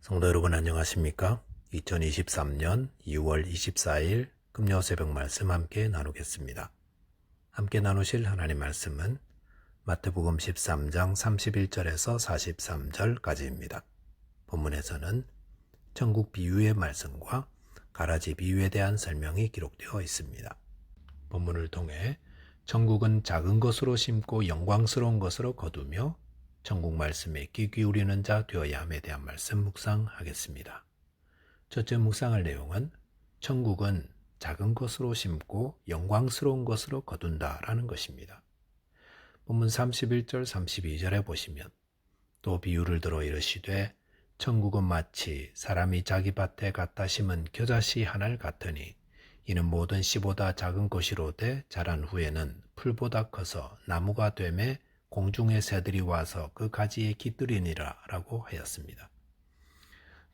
성도 여러분 안녕하십니까? 2023년 2월 24일 금요 새벽 말씀 함께 나누겠습니다. 함께 나누실 하나님 말씀은 마태복음 13장 31절에서 43절까지입니다. 본문에서는 천국 비유의 말씀과 가라지 비유에 대한 설명이 기록되어 있습니다. 본문을 통해 천국은 작은 것으로 심고 영광스러운 것으로 거두며 천국 말씀에 귀 기울이는 자 되어야 함에 대한 말씀 묵상하겠습니다. 첫째 묵상할 내용은 천국은 작은 것으로 심고 영광스러운 것으로 거둔다라는 것입니다. 본문 31절 32절에 보시면 또 비유를 들어 이르시되 천국은 마치 사람이 자기 밭에 갖다 심은 겨자씨 하나를 같으니 이는 모든 씨보다 작은 것이로되 자란 후에는 풀보다 커서 나무가 되매 공중의 새들이 와서 그 가지에 깃들이니라 라고 하였습니다.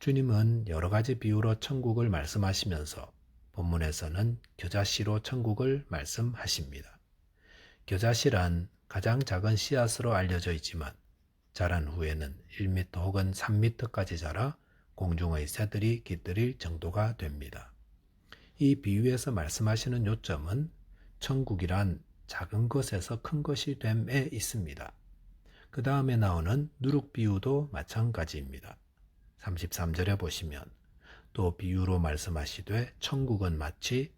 주님은 여러 가지 비유로 천국을 말씀하시면서 본문에서는 겨자씨로 천국을 말씀하십니다. 겨자씨란 가장 작은 씨앗으로 알려져 있지만 자란 후에는 1m 혹은 3m까지 자라 공중의 새들이 깃들일 정도가 됩니다. 이 비유에서 말씀하시는 요점은 천국이란 작은 것에서 큰 것이 됨에 있습니다. 그 다음에 나오는 누룩 비유도 마찬가지입니다. 33절에 보시면 또 비유로 말씀하시되 천국은 마치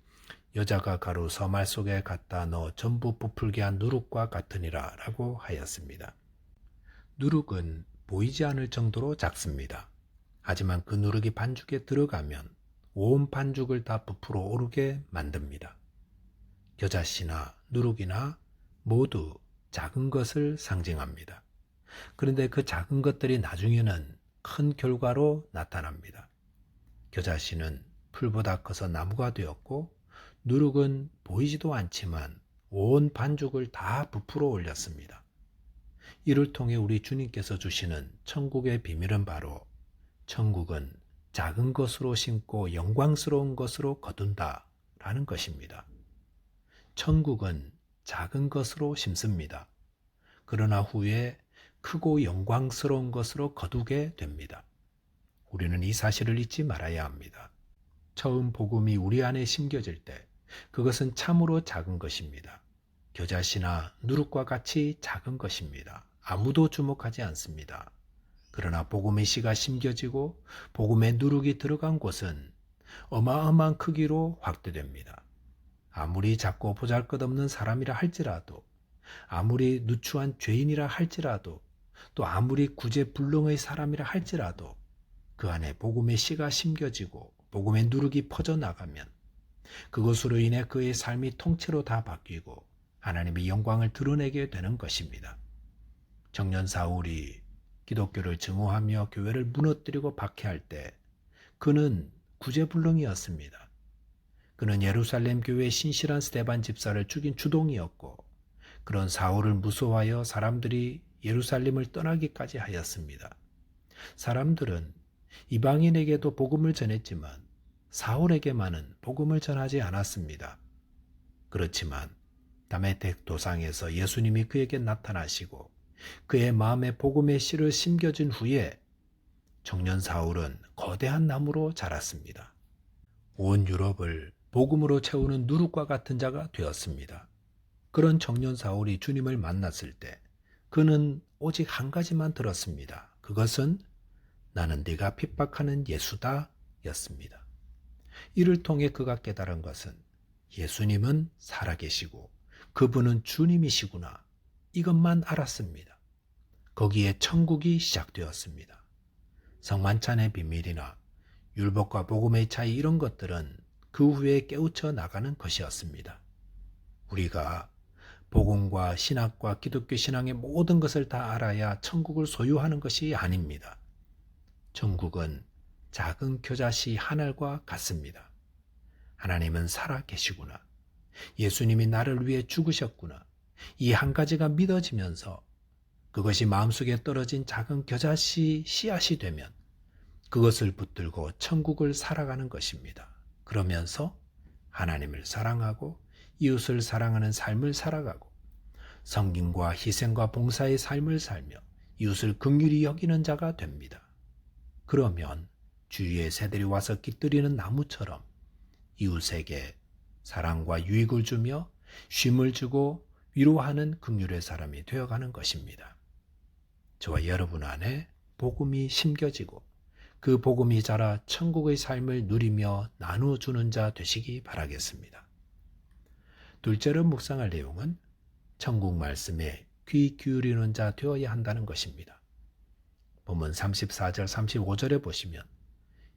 여자가 가루 서말 속에 갖다 넣어 전부 부풀게 한 누룩과 같으니라 라고 하였습니다. 누룩은 보이지 않을 정도로 작습니다. 하지만 그 누룩이 반죽에 들어가면 온 반죽을 다 부풀어 오르게 만듭니다. 겨자씨나 누룩이나 모두 작은 것을 상징합니다. 그런데 그 작은 것들이 나중에는 큰 결과로 나타납니다. 겨자씨는 풀보다 커서 나무가 되었고 누룩은 보이지도 않지만 온 반죽을 다 부풀어 올렸습니다. 이를 통해 우리 주님께서 주시는 천국의 비밀은 바로 천국은 작은 것으로 심고 영광스러운 것으로 거둔다 라는 것입니다. 천국은 작은 것으로 심습니다. 그러나 후에 크고 영광스러운 것으로 거두게 됩니다. 우리는 이 사실을 잊지 말아야 합니다. 처음 복음이 우리 안에 심겨질 때 그것은 참으로 작은 것입니다. 겨자씨나 누룩과 같이 작은 것입니다. 아무도 주목하지 않습니다. 그러나 복음의 씨가 심겨지고 복음의 누룩이 들어간 곳은 어마어마한 크기로 확대됩니다. 아무리 작고 보잘것없는 사람이라 할지라도, 아무리 누추한 죄인이라 할지라도, 또 아무리 구제불능의 사람이라 할지라도 그 안에 복음의 씨가 심겨지고 복음의 누룩이 퍼져나가면 그것으로 인해 그의 삶이 통째로 다 바뀌고 하나님의 영광을 드러내게 되는 것입니다. 청년 사울이 기독교를 증오하며 교회를 무너뜨리고 박해할 때 그는 구제불능이었습니다. 그는 예루살렘 교회의 신실한 스데반 집사를 죽인 주동이었고 그런 사울을 무서워하여 사람들이 예루살렘을 떠나기까지 하였습니다. 사람들은 이방인에게도 복음을 전했지만 사울에게만은 복음을 전하지 않았습니다. 그렇지만 다메섹 도상에서 예수님이 그에게 나타나시고 그의 마음에 복음의 씨를 심겨준 후에 청년 사울은 거대한 나무로 자랐습니다. 온 유럽을 복음으로 채우는 누룩과 같은 자가 되었습니다. 그런 청년 사울이 주님을 만났을 때 그는 오직 한 가지만 들었습니다. 그것은 나는 네가 핍박하는 예수다 였습니다. 이를 통해 그가 깨달은 것은 예수님은 살아계시고 그분은 주님이시구나 이것만 알았습니다. 거기에 천국이 시작되었습니다. 성만찬의 비밀이나 율법과 복음의 차이 이런 것들은 그 후에 깨우쳐 나가는 것이었습니다. 우리가 복음과 신학과 기독교 신앙의 모든 것을 다 알아야 천국을 소유하는 것이 아닙니다. 천국은 작은 겨자씨 한 알과 같습니다. 하나님은 살아 계시구나. 예수님이 나를 위해 죽으셨구나. 이 한 가지가 믿어지면서 그것이 마음속에 떨어진 작은 겨자씨 씨앗이 되면 그것을 붙들고 천국을 살아가는 것입니다. 그러면서 하나님을 사랑하고 이웃을 사랑하는 삶을 살아가고 섬김과 희생과 봉사의 삶을 살며 이웃을 긍휼히 여기는 자가 됩니다. 그러면 주위의 새들이 와서 깃들이는 나무처럼 이웃에게 사랑과 유익을 주며 쉼을 주고 위로하는 긍휼의 사람이 되어가는 것입니다. 저와 여러분 안에 복음이 심겨지고 그 복음이 자라 천국의 삶을 누리며 나누어주는 자 되시기 바라겠습니다. 둘째로 묵상할 내용은 천국 말씀에 귀 기울이는 자 되어야 한다는 것입니다. 본문 34절 35절에 보시면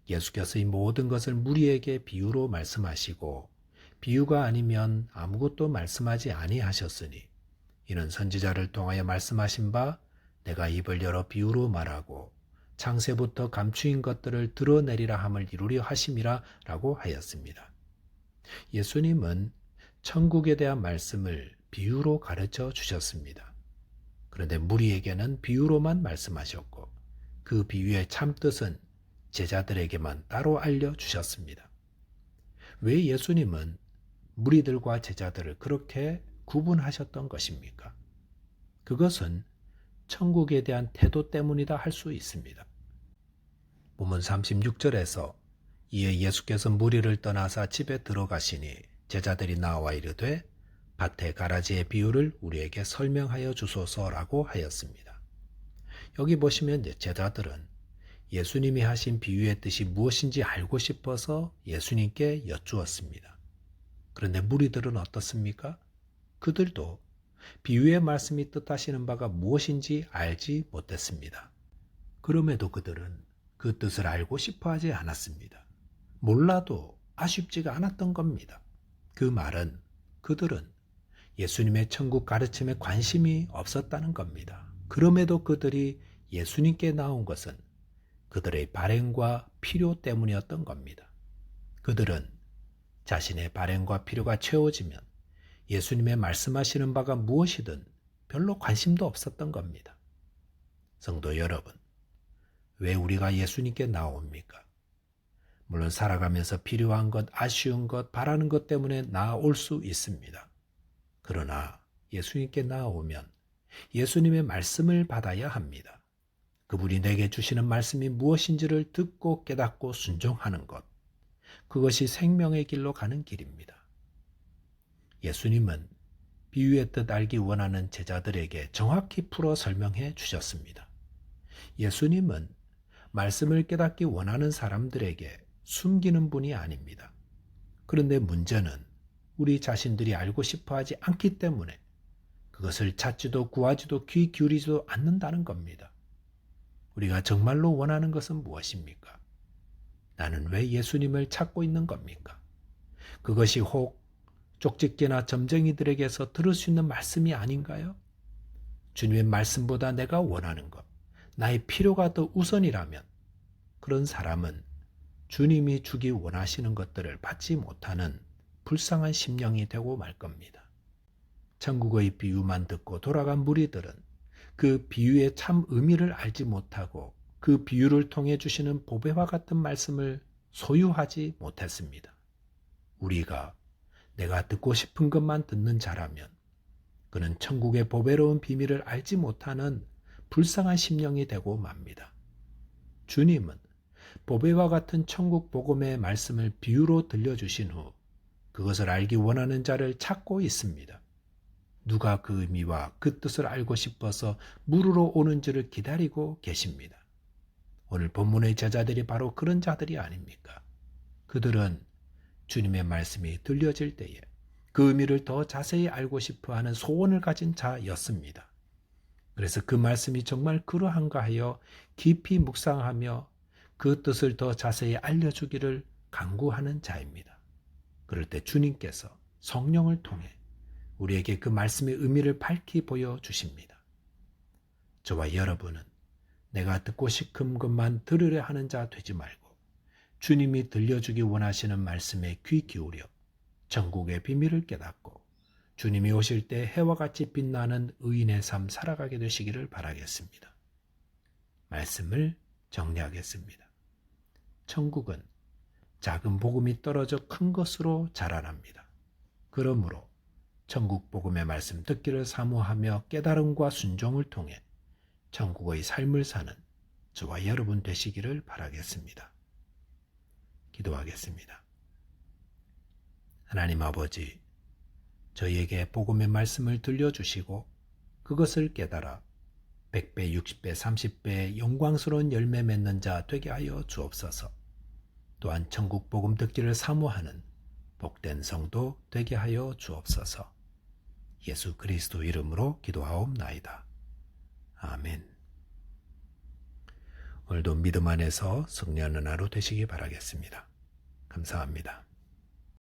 예수께서 이 모든 것을 무리에게 비유로 말씀하시고 비유가 아니면 아무것도 말씀하지 아니하셨으니 이는 선지자를 통하여 말씀하신 바 내가 입을 열어 비유로 말하고 창세부터 감추인 것들을 드러내리라 함을 이루려 하심이라 라고 하였습니다. 예수님은 천국에 대한 말씀을 비유로 가르쳐 주셨습니다. 그런데 무리에게는 비유로만 말씀하셨고 그 비유의 참뜻은 제자들에게만 따로 알려주셨습니다. 왜 예수님은 무리들과 제자들을 그렇게 구분하셨던 것입니까? 그것은 천국에 대한 태도 때문이다 할 수 있습니다. 본문 36절에서 이에 예수께서 무리를 떠나사 집에 들어가시니 제자들이 나와 이르되 밭의 가라지의 비유를 우리에게 설명하여 주소서라고 하였습니다. 여기 보시면 제자들은 예수님이 하신 비유의 뜻이 무엇인지 알고 싶어서 예수님께 여쭈었습니다. 그런데 무리들은 어떻습니까? 그들도 비유의 말씀이 뜻하시는 바가 무엇인지 알지 못했습니다. 그럼에도 그들은 그 뜻을 알고 싶어 하지 않았습니다. 몰라도 아쉽지가 않았던 겁니다. 그 말은 그들은 예수님의 천국 가르침에 관심이 없었다는 겁니다. 그럼에도 그들이 예수님께 나온 것은 그들의 발행과 필요 때문이었던 겁니다. 그들은 자신의 발행과 필요가 채워지면 예수님의 말씀하시는 바가 무엇이든 별로 관심도 없었던 겁니다. 성도 여러분, 왜 우리가 예수님께 나옵니까? 물론 살아가면서 필요한 것, 아쉬운 것, 바라는 것 때문에 나올 수 있습니다. 그러나 예수님께 나오면 예수님의 말씀을 받아야 합니다. 그분이 내게 주시는 말씀이 무엇인지를 듣고 깨닫고 순종하는 것, 그것이 생명의 길로 가는 길입니다. 예수님은 비유의 뜻 알기 원하는 제자들에게 정확히 풀어 설명해 주셨습니다. 예수님은 말씀을 깨닫기 원하는 사람들에게 숨기는 분이 아닙니다. 그런데 문제는 우리 자신들이 알고 싶어 하지 않기 때문에 그것을 찾지도 구하지도 귀 기울이지도 않는다는 겁니다. 우리가 정말로 원하는 것은 무엇입니까? 나는 왜 예수님을 찾고 있는 겁니까? 그것이 혹 쪽집게나 점쟁이들에게서 들을 수 있는 말씀이 아닌가요? 주님의 말씀보다 내가 원하는 것, 나의 필요가 더 우선이라면 그런 사람은 주님이 주기 원하시는 것들을 받지 못하는 불쌍한 심령이 되고 말 겁니다. 천국의 비유만 듣고 돌아간 무리들은 그 비유의 참 의미를 알지 못하고 그 비유를 통해 주시는 보배와 같은 말씀을 소유하지 못했습니다. 우리가 내가 듣고 싶은 것만 듣는 자라면 그는 천국의 보배로운 비밀을 알지 못하는 불쌍한 심령이 되고 맙니다. 주님은 보배와 같은 천국 복음의 말씀을 비유로 들려주신 후 그것을 알기 원하는 자를 찾고 있습니다. 누가 그 의미와 그 뜻을 알고 싶어서 물으러 오는지를 기다리고 계십니다. 오늘 본문의 제자들이 바로 그런 자들이 아닙니까? 그들은 주님의 말씀이 들려질 때에 그 의미를 더 자세히 알고 싶어하는 소원을 가진 자였습니다. 그래서 그 말씀이 정말 그러한가 하여 깊이 묵상하며 그 뜻을 더 자세히 알려주기를 간구하는 자입니다. 그럴 때 주님께서 성령을 통해 우리에게 그 말씀의 의미를 밝히 보여주십니다. 저와 여러분은 내가 듣고 싶은 것만 들으려 하는 자 되지 말고 주님이 들려주기 원하시는 말씀에 귀 기울여 천국의 비밀을 깨닫고 주님이 오실 때 해와 같이 빛나는 의인의 삶 살아가게 되시기를 바라겠습니다. 말씀을 정리하겠습니다. 천국은 작은 복음이 떨어져 큰 것으로 자라납니다. 그러므로 천국 복음의 말씀 듣기를 사모하며 깨달음과 순종을 통해 천국의 삶을 사는 저와 여러분 되시기를 바라겠습니다. 기도하겠습니다. 하나님 아버지, 저희에게 복음의 말씀을 들려주시고 그것을 깨달아 100배, 60배, 30배의 영광스러운 열매 맺는 자 되게 하여 주옵소서. 또한 천국 복음 듣기를 사모하는 복된 성도 되게 하여 주옵소서. 예수 그리스도 이름으로 기도하옵나이다. 아멘. 오늘도 믿음 안에서 승리하는 하루 되시기 바라겠습니다. 감사합니다.